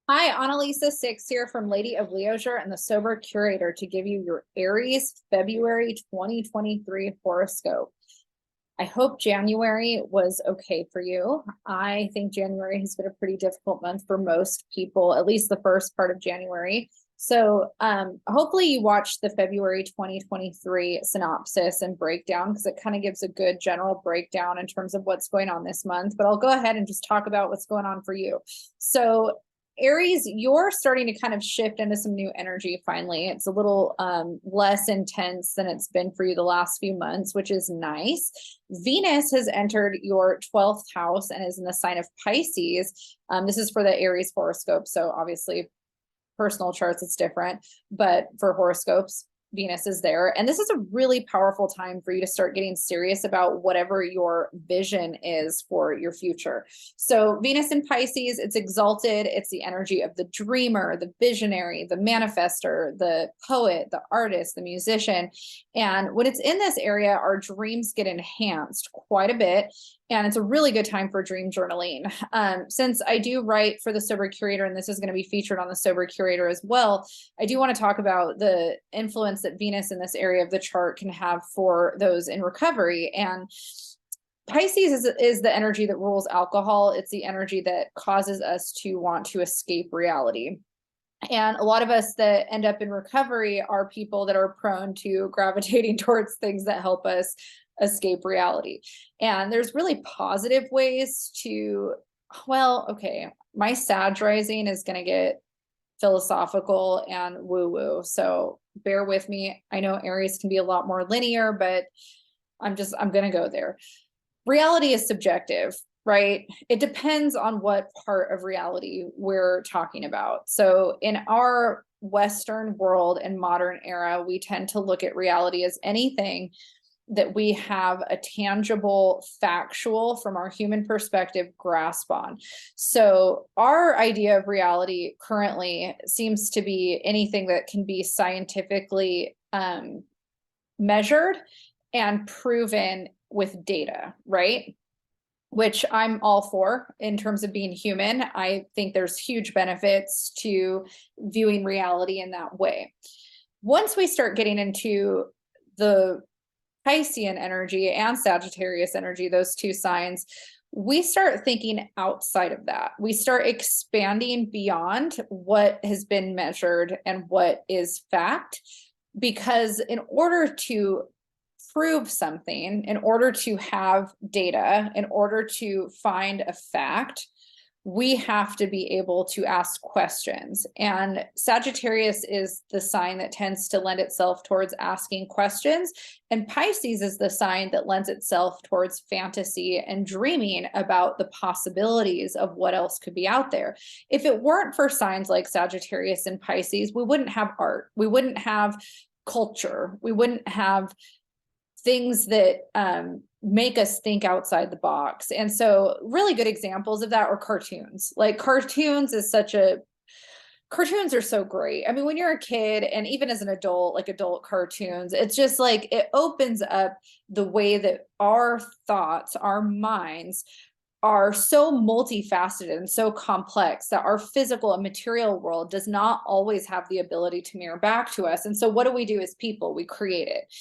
Hi, Annalisa Six here from Lady of Leisure and the Sober Curator to give you your Aries February 2023 horoscope. I hope January was okay for you. I think January has been a pretty difficult month for most people, at least the first part of January. So hopefully you watched the February 2023 synopsis and breakdown because it kind of gives a good general breakdown in terms of what's going on this month. But I'll go ahead and just talk about what's going on for you. So Aries, you're starting to kind of shift into some new energy finally. It's a little less intense than it's been for you the last few months, which is nice. Venus has entered your 12th house and is in the sign of Pisces. This is for the Aries horoscope. So obviously personal charts, it's different, but for horoscopes, Venus is there. And this is a really powerful time for you to start getting serious about whatever your vision is for your future. So Venus in Pisces, it's exalted. It's the energy of the dreamer, the visionary, the manifester, the poet, the artist, the musician. And when it's in this area, our dreams get enhanced quite a bit. And it's a really good time for dream journaling. Since I do write for the Sober Curator, and this is going to be featured on the Sober Curator as well, I do want to talk about the influence that Venus in this area of the chart can have for those in recovery. And Pisces is the energy that rules alcohol. It's the energy that causes us to want to escape reality. And a lot of us that end up in recovery are people that are prone to gravitating towards things that help us escape reality. And there's really positive ways to, well, okay, my Sag rising is going to get philosophical and woo woo. So bear with me. I know Aries can be a lot more linear, but I'm going to go there. Reality is subjective, right? It depends on what part of reality we're talking about. So in our Western world and modern era, we tend to look at reality as anything that we have a tangible, factual, from our human perspective, grasp on. So our idea of reality currently seems to be anything that can be scientifically measured and proven with data, right? Which I'm all for in terms of being human. I think there's huge benefits to viewing reality in that way. Once we start getting into the Piscean energy and Sagittarius energy, those two signs, we start thinking outside of that. We start expanding beyond what has been measured and what is fact, because in order to prove something, in order to have data, in order to find a fact, we have to be able to ask questions. And Sagittarius is the sign that tends to lend itself towards asking questions. And Pisces is the sign that lends itself towards fantasy and dreaming about the possibilities of what else could be out there. If it weren't for signs like Sagittarius and Pisces, we wouldn't have art. We wouldn't have culture. We wouldn't have things that make us think outside the box. And so really good examples of that are cartoons. Like cartoons are so great. I mean, when you're a kid and even as an adult, like adult cartoons, it's just like it opens up the way that our thoughts, our minds are so multifaceted and so complex that our physical and material world does not always have the ability to mirror back to us. And so what do we do as people? We create it.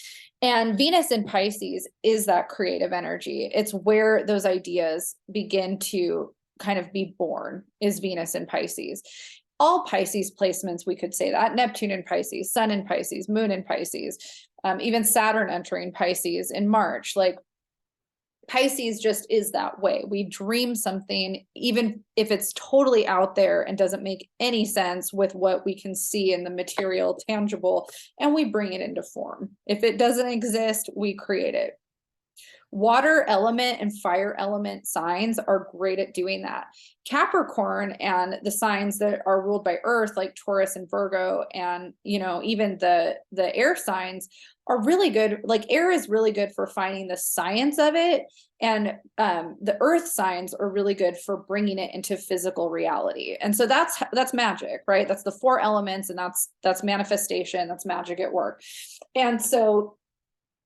And Venus in Pisces is that creative energy. It's where those ideas begin to kind of be born, is Venus in Pisces. All Pisces placements, we could say that. Neptune in Pisces, Sun in Pisces, Moon in Pisces, even Saturn entering Pisces in March. Like Pisces just is that way. We dream something, even if it's totally out there and doesn't make any sense with what we can see in the material, tangible, and we bring it into form. If it doesn't exist, we create it. Water element and fire element signs are great at doing that. Capricorn and the signs that are ruled by Earth, like Taurus and Virgo, and even the air signs are really good. Like air is really good for finding the science of it, and the Earth signs are really good for bringing it into physical reality. And so that's magic, right? That's the four elements, and that's manifestation. That's magic at work. And so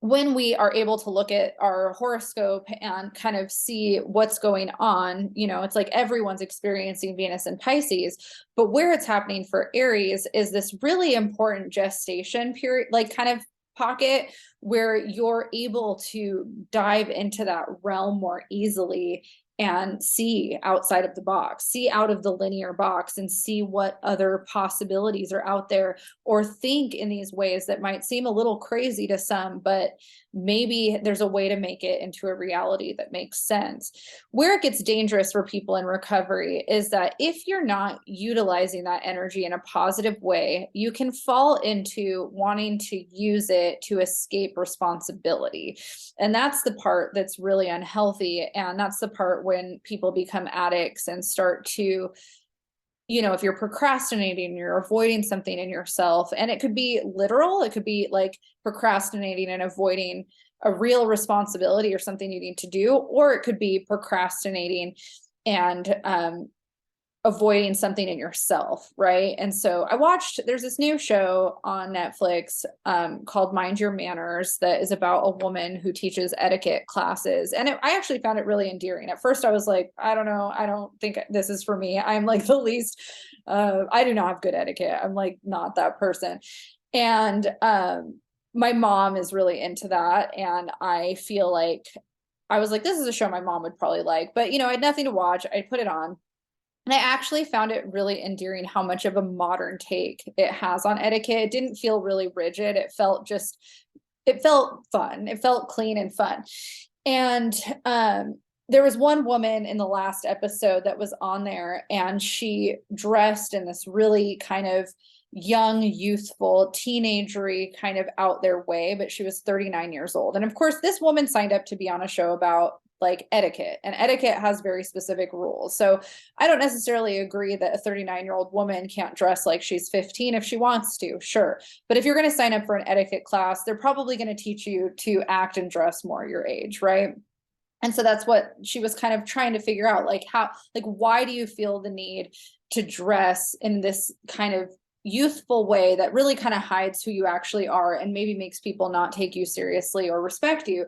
when we are able to look at our horoscope and kind of see what's going on, it's like everyone's experiencing Venus and Pisces, but where it's happening for Aries is this really important gestation period, like kind of pocket where you're able to dive into that realm more easily and see outside of the box, see out of the linear box, and see what other possibilities are out there, or think in these ways that might seem a little crazy to some, but maybe there's a way to make it into a reality that makes sense. Where it gets dangerous for people in recovery is that if you're not utilizing that energy in a positive way, you can fall into wanting to use it to escape responsibility. And that's the part that's really unhealthy. And that's the part when people become addicts and start to, if you're procrastinating, you're avoiding something in yourself, and it could be literal, it could be like procrastinating and avoiding a real responsibility or something you need to do, or it could be procrastinating and avoiding something in yourself, right? And so there's this new show on Netflix called Mind Your Manners that is about a woman who teaches etiquette classes. And I actually found it really endearing. At first I was like, I don't know, I don't think this is for me. I'm like the least, I do not have good etiquette. I'm like not that person. And my mom is really into that. And I feel like I was like, this is a show my mom would probably like, but I had nothing to watch. I put it on. And I actually found it really endearing how much of a modern take it has on etiquette. It didn't feel really rigid. It felt fun. It felt clean and fun. And there was one woman in the last episode that was on there, and she dressed in this really kind of young, youthful, teenagery kind of out there way, but she was 39 years old. And of course, this woman signed up to be on a show about like etiquette, and etiquette has very specific rules. So I don't necessarily agree that a 39-year-old woman can't dress like she's 15 if she wants to, sure. But if you're going to sign up for an etiquette class, they're probably going to teach you to act and dress more your age, right? And so that's what she was kind of trying to figure out, like why do you feel the need to dress in this kind of youthful way that really kind of hides who you actually are and maybe makes people not take you seriously or respect you?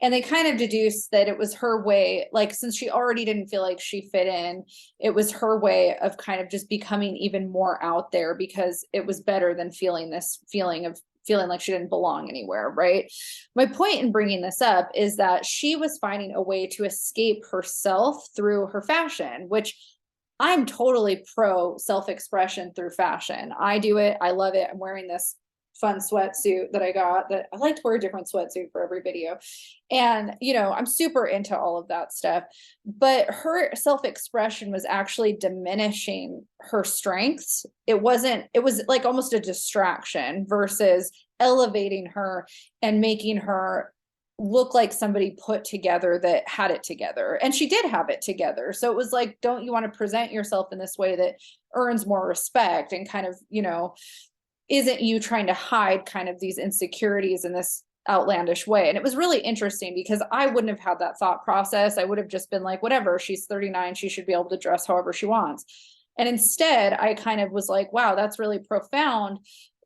And they kind of deduced that it was her way, like since she already didn't feel like she fit in, it was her way of kind of just becoming even more out there, because it was better than feeling like she didn't belong anywhere, right? My point in bringing this up is that she was finding a way to escape herself through her fashion, which I'm totally pro self-expression through fashion. I do it. I love it. I'm wearing this fun sweatsuit that I got, that I like to wear a different sweatsuit for every video. And, I'm super into all of that stuff, but her self-expression was actually diminishing her strengths. It was like almost a distraction versus elevating her and making her look like somebody put together that had it together. And she did have it together. So it was like, don't you want to present yourself in this way that earns more respect and kind of, isn't you trying to hide kind of these insecurities in this outlandish way? And it was really interesting because I wouldn't have had that thought process. I would have just been like, whatever, she's 39, she should be able to dress however she wants. And instead, I kind of was like, wow, that's really profound,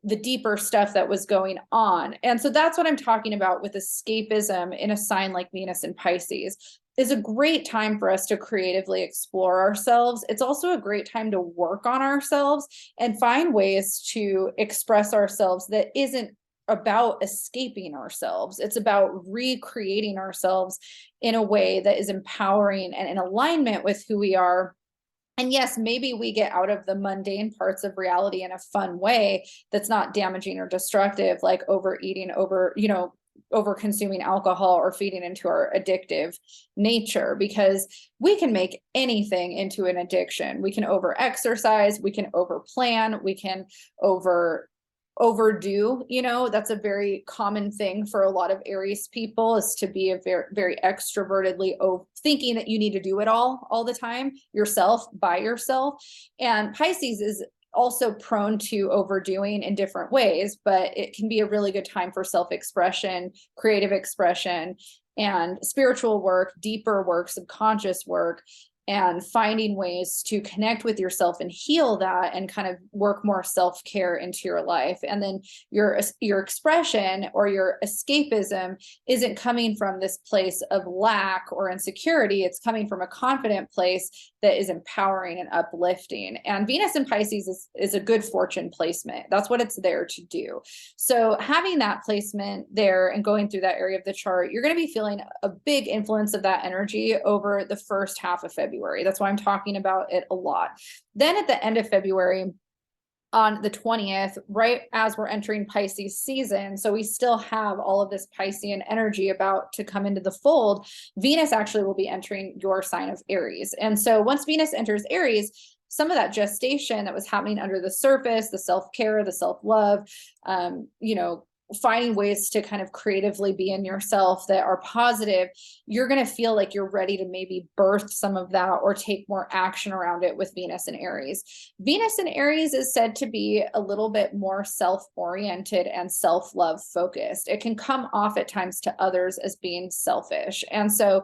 the deeper stuff that was going on. And so that's what I'm talking about with escapism in a sign like Venus and Pisces. Is a great time for us to creatively explore ourselves. It's also a great time to work on ourselves and find ways to express ourselves that isn't about escaping ourselves. It's about recreating ourselves in a way that is empowering and in alignment with who we are. And yes, maybe we get out of the mundane parts of reality in a fun way that's not damaging or destructive, like overeating, over consuming alcohol or feeding into our addictive nature, because we can make anything into an addiction. We can over exercise, we can over plan, we can overdo, that's a very common thing for a lot of Aries people, is to be a very, very extrovertedly thinking that you need to do it all the time yourself by yourself. And Pisces is also prone to overdoing in different ways, but it can be a really good time for self-expression, creative expression, and spiritual work, deeper work, subconscious work. and finding ways to connect with yourself and heal that and kind of work more self-care into your life. And then your expression or your escapism isn't coming from this place of lack or insecurity. It's coming from a confident place that is empowering and uplifting. And Venus in Pisces is a good fortune placement. That's what it's there to do. So having that placement there and going through that area of the chart, you're going to be feeling a big influence of that energy over the first half of February. That's why I'm talking about it a lot. Then at the end of February, on the 20th, right as we're entering Pisces season, so we still have all of this Piscean energy about to come into the fold, Venus actually will be entering your sign of Aries. And so once Venus enters Aries, some of that gestation that was happening under the surface, the self-care, the self-love, finding ways to kind of creatively be in yourself that are positive, you're going to feel like you're ready to maybe birth some of that or take more action around it with Venus and Aries. Venus and Aries is said to be a little bit more self-oriented and self-love focused. It can come off at times to others as being selfish. And so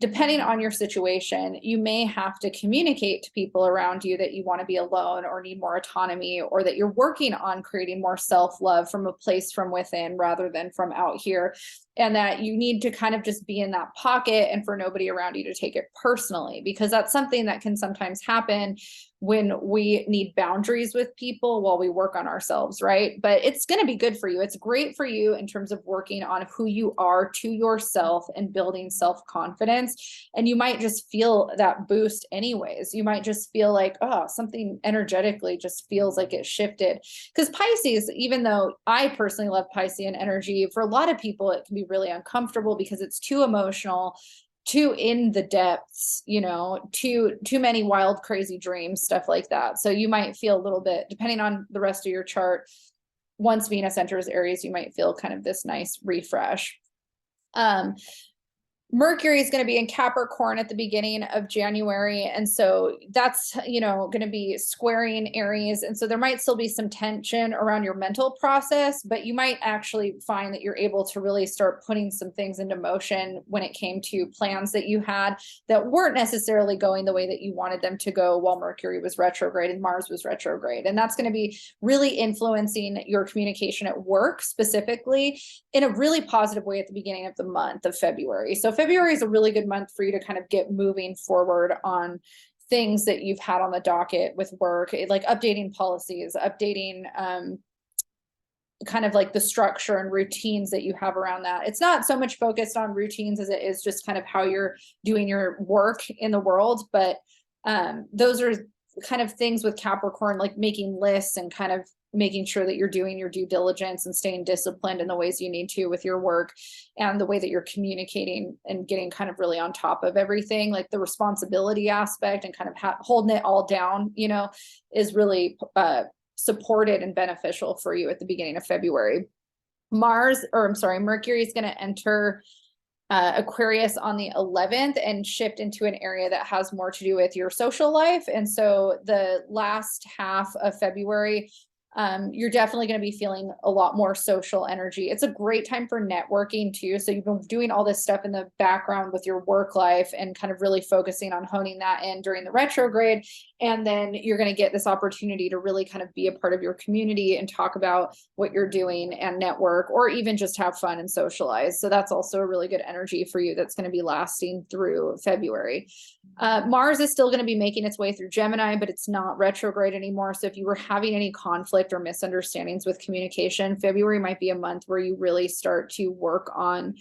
depending on your situation, you may have to communicate to people around you that you want to be alone or need more autonomy, or that you're working on creating more self-love from a place from within rather than from out here. And that you need to kind of just be in that pocket and for nobody around you to take it personally, because that's something that can sometimes happen when we need boundaries with people while we work on ourselves, right? But it's going to be good for you. It's great for you in terms of working on who you are to yourself and building self-confidence. And you might just feel that boost anyways. You might just feel like, oh, something energetically just feels like it shifted. Because Pisces, even though I personally love Piscean energy, for a lot of people, it can be really uncomfortable because it's too emotional, too in the depths, too many wild, crazy dreams, stuff like that. So you might feel a little bit, depending on the rest of your chart, once Venus enters Aries, you might feel kind of this nice refresh. Mercury is going to be in Capricorn at the beginning of January. And so that's, going to be squaring Aries. And so there might still be some tension around your mental process, but you might actually find that you're able to really start putting some things into motion when it came to plans that you had that weren't necessarily going the way that you wanted them to go while Mercury was retrograde and Mars was retrograde. And that's going to be really influencing your communication at work specifically in a really positive way at the beginning of the month of February. So February is a really good month for you to kind of get moving forward on things that you've had on the docket with work, like updating policies, updating kind of like the structure and routines that you have around that. It's not so much focused on routines as it is just kind of how you're doing your work in the world. But those are kind of things with Capricorn, like making lists and kind of making sure that you're doing your due diligence and staying disciplined in the ways you need to with your work, and the way that you're communicating and getting kind of really on top of everything, like the responsibility aspect and kind of holding it all down, is really supported and beneficial for you at the beginning of February. Mercury is going to enter Aquarius on the 11th and shift into an area that has more to do with your social life. And so the last half of February, you're definitely going to be feeling a lot more social energy. It's a great time for networking too. So you've been doing all this stuff in the background with your work life and kind of really focusing on honing that in during the retrograde. And then you're going to get this opportunity to really kind of be a part of your community and talk about what you're doing and network, or even just have fun and socialize. So that's also a really good energy for you that's going to be lasting through February. Mars is still going to be making its way through Gemini, but it's not retrograde anymore. So if you were having any conflict or misunderstandings with communication, February might be a month where you really start to work on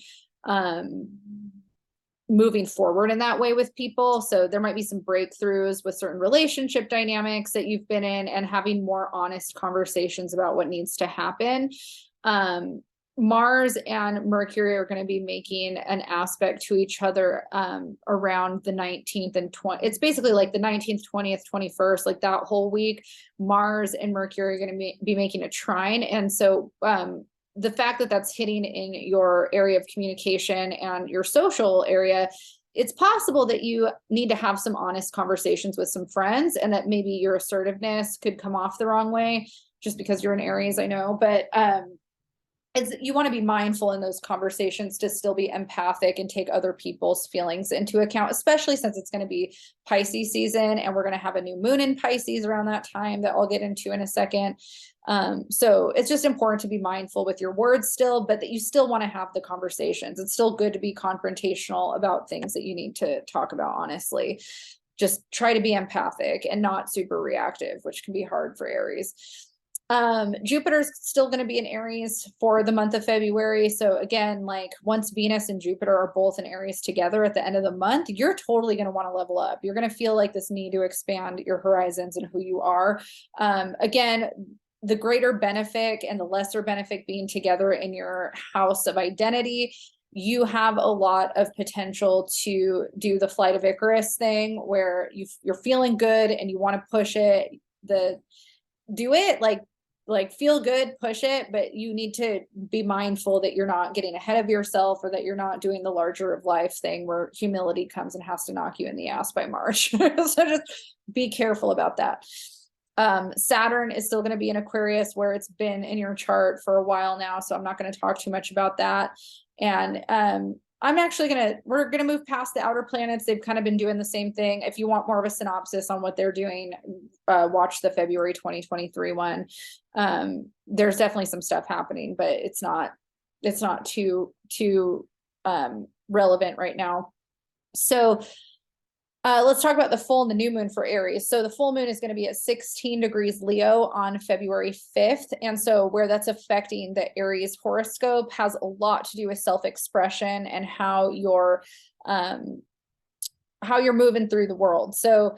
moving forward in that way with people. So there might be some breakthroughs with certain relationship dynamics that you've been in, and having more honest conversations about what needs to happen. Mars and Mercury are going to be making an aspect to each other around the 19th and 20th. It's basically like the 19th, 20th, 21st, like that whole week. Mars and Mercury are going to be making a trine. And so the fact that that's hitting in your area of communication and your social area, it's possible that you need to have some honest conversations with some friends, and that maybe your assertiveness could come off the wrong way just because you're an Aries, I know. But you want to be mindful in those conversations to still be empathic and take other people's feelings into account, especially since it's going to be Pisces season and we're going to have a new moon in Pisces around that time that I'll get into in a second. So it's just important to be mindful with your words still, but that you still want to have the conversations. It's still good to be confrontational about things that you need to talk about, honestly. Just try to be empathic and not super reactive, which can be hard for Aries. Jupiter's still going to be in Aries for the month of February. So again, like once Venus and Jupiter are both in Aries together at the end of the month, you're totally going to want to level up. You're going to feel like this need to expand your horizons and who you are. Again, the greater benefic and the lesser benefic being together in your house of identity, you have a lot of potential to do the flight of Icarus thing where you're feeling good and you want to push it. Do it like feel good, push it, but you need to be mindful that you're not getting ahead of yourself or that you're not doing the larger of life thing where humility comes and has to knock you in the ass by March. So just be careful about that. Saturn is still going to be in Aquarius where it's been in your chart for a while now. So I'm not going to talk too much about that. And we're going to move past the outer planets. They've kind of been doing the same thing. If you want more of a synopsis on what they're doing, watch the February 2023 one. There's definitely some stuff happening, but it's not too relevant right now. So let's talk about the full and the new moon for Aries. So the full moon is going to be at 16 degrees Leo on February 5th. And so where that's affecting the Aries horoscope has a lot to do with self-expression and how you're moving through the world. So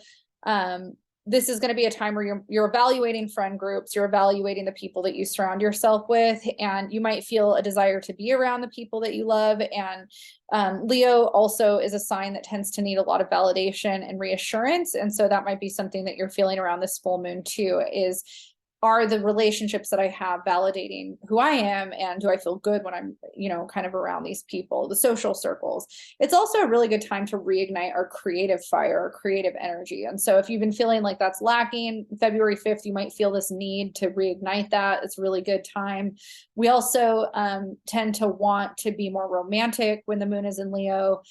this is going to be a time where you're evaluating friend groups, you're evaluating the people that you surround yourself with, and you might feel a desire to be around the people that you love. And Leo also is a sign that tends to need a lot of validation and reassurance. And so that might be something that you're feeling around this full moon too, is are the relationships that I have validating who I am, and do I feel good when I'm, kind of around these people, the social circles. It's also a really good time to reignite our creative fire, our creative energy. And so if you've been feeling like that's lacking, February 5th, you might feel this need to reignite that. It's a really good time. We also tend to want to be more romantic when the moon is in Leo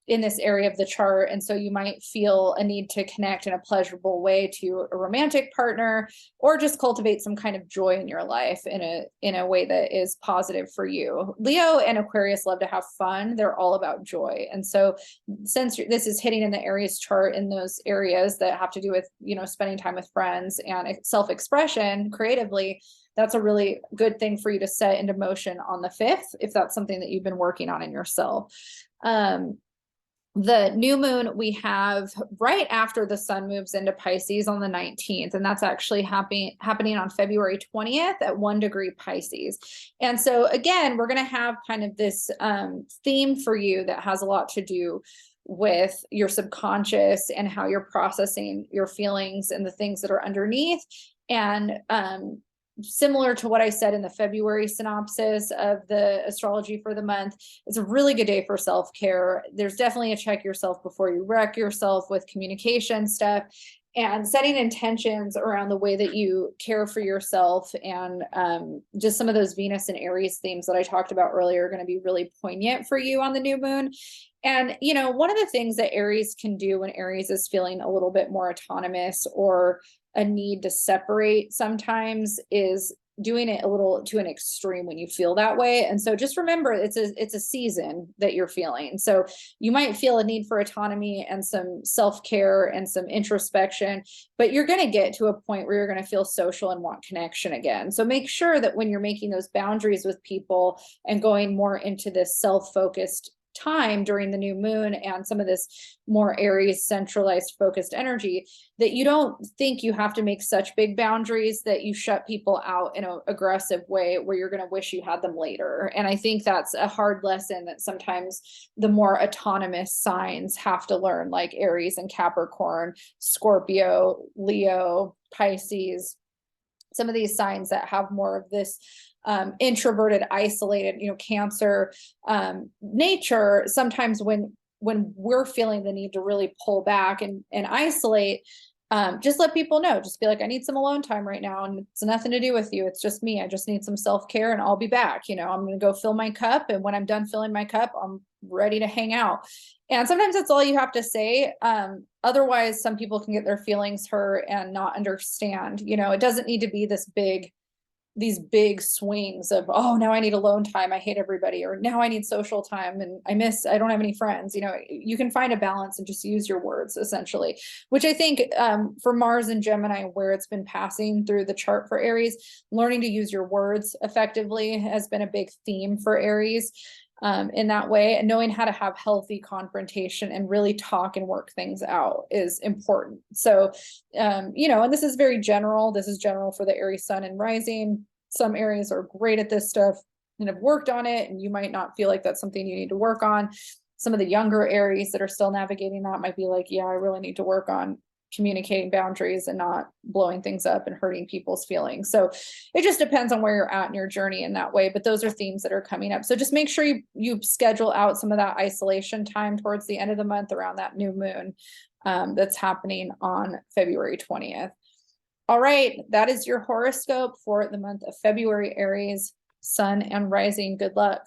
in this area of the chart. And so you might feel a need to connect in a pleasurable way to a romantic partner, or just cultivate some kind of joy in your life in a way that is positive for you. Leo and Aquarius love to have fun. They're all about joy. And so since this is hitting in the Aries chart in those areas that have to do with, spending time with friends and self-expression creatively, that's a really good thing for you to set into motion on the 5th, if that's something that you've been working on in yourself. The new moon we have right after the sun moves into Pisces on the 19th, and that's actually happening on February 20th at 1 degree Pisces. And so again, we're going to have kind of this theme for you that has a lot to do with your subconscious and how you're processing your feelings and the things that are underneath. And similar to what I said in the February synopsis of the astrology for the month, it's a really good day for self-care. There's definitely a check yourself before you wreck yourself with communication stuff, and setting intentions around the way that you care for yourself. And just some of those Venus and Aries themes that I talked about earlier are going to be really poignant for you on the new moon. And, one of the things that Aries can do when Aries is feeling a little bit more autonomous or a need to separate sometimes is doing it a little to an extreme when you feel that way. And so just remember, it's a season that you're feeling. So you might feel a need for autonomy and some self-care and some introspection, but you're going to get to a point where you're going to feel social and want connection again. So make sure that when you're making those boundaries with people and going more into this self-focused time during the new moon and some of this more Aries centralized focused energy, that you don't think you have to make such big boundaries that you shut people out in an aggressive way where you're going to wish you had them later. And I think that's a hard lesson that sometimes the more autonomous signs have to learn, like Aries and Capricorn, Scorpio, Leo, Pisces, some of these signs that have more of this introverted, isolated, Cancer nature. Sometimes when we're feeling the need to really pull back and isolate, just let people know, just be like, I need some alone time right now. And it's nothing to do with you. It's just me. I just need some self-care and I'll be back. You know, I'm going to go fill my cup. And when I'm done filling my cup, I'm ready to hang out. And sometimes that's all you have to say. Otherwise, some people can get their feelings hurt and not understand. You know, it doesn't need to be these big swings of, oh, now I need alone time, I hate everybody, or now I need social time and I don't have any friends. You know, you can find a balance and just use your words, essentially, which I think for Mars and Gemini, where it's been passing through the chart for Aries, learning to use your words effectively has been a big theme for Aries. In that way, and knowing how to have healthy confrontation and really talk and work things out is important. So, you know, and this is very general. This is general for the Aries sun and rising. Some Aries are great at this stuff and have worked on it, and you might not feel like that's something you need to work on. Some of the younger Aries that are still navigating that might be like, yeah, I really need to work on communicating boundaries and not blowing things up and hurting people's feelings. So it just depends on where you're at in your journey in that way. But those are themes that are coming up. So just make sure you schedule out some of that isolation time towards the end of the month around that new moon that's happening on February 20th. All right, that is your horoscope for the month of February, Aries, sun and rising. Good luck.